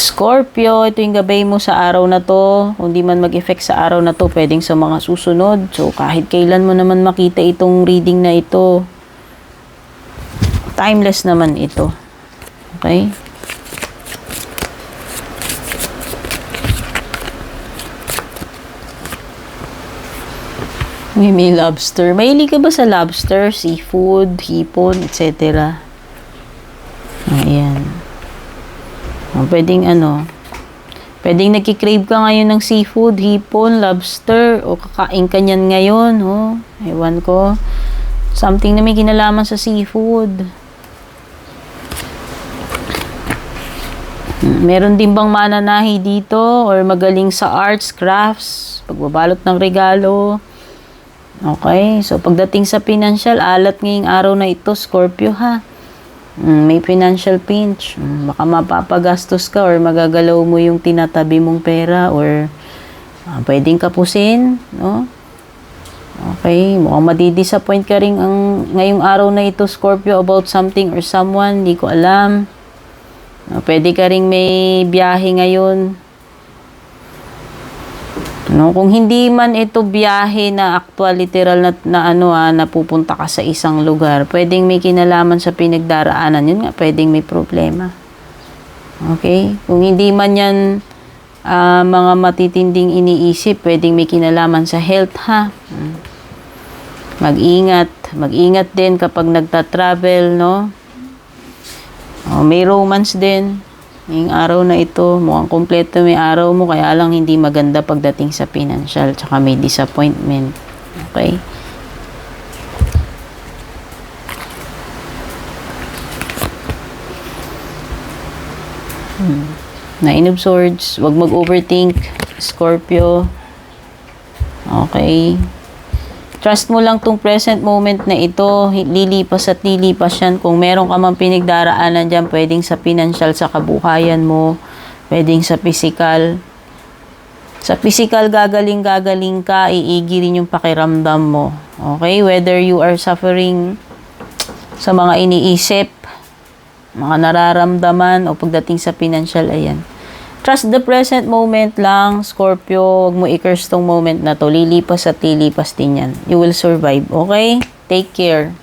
Scorpio, ito yung gabay mo sa araw na to. Kung di man mag-effect sa araw na to, pwedeng sa mga susunod. So, kahit kailan mo naman makita itong reading na ito, timeless naman ito. Okay? May lobster. Mahilig ka ba sa lobster, seafood, hipon, etc.? Ayan. Pwedeng pwedeng nagkikrave ka ngayon ng seafood, hipon, lobster, o kakain ka niyan ngayon, oh. Ewan ko. Something na may kinalaman sa seafood. Meron din bang mananahi dito or magaling sa arts, crafts, pagbabalot ng regalo? Okay, so pagdating sa financial, alat ngayong araw na ito, Scorpio, ha? May financial pinch. Baka mapapagastos ka or magagalaw mo yung tinatabi mong pera or pwedeng kapusin, no? Okay, mukhang madidisappoint ka rin ngayong araw na ito, Scorpio, about something or someone, hindi ko alam. Pwede ka rin may biyahe ngayon. No, kung hindi man ito biyahe na actual literal na pupunta ka sa isang lugar, pwedeng may kinalaman sa pinagdaraanan, yun nga, pwedeng may problema. Okay? Kung hindi man yan mga matitinding iniisip, pwedeng may kinalaman sa health, ha? Mag-ingat din kapag nagta-travel, no? May romance din. Ngayong araw na ito, mukhang kompleto may araw mo, kaya lang hindi maganda pagdating sa financial, tsaka may disappointment. Okay? Nine of Swords, wag mag-overthink, Scorpio. Okay? Trust mo lang tong present moment na ito, lilipas at lilipas yan. Kung meron ka mang pinagdaraanan dyan, pwedeng sa financial, sa kabuhayan mo, pwedeng sa physical. Sa physical, gagaling ka, iigi rin yung pakiramdam mo. Okay? Whether you are suffering sa mga iniisip, mga nararamdaman, o pagdating sa financial, ayan. Trust the present moment lang, Scorpio. Huwag mo i-curse tong moment na to. Lilipas at lilipas din yan. You will survive, okay? Take care.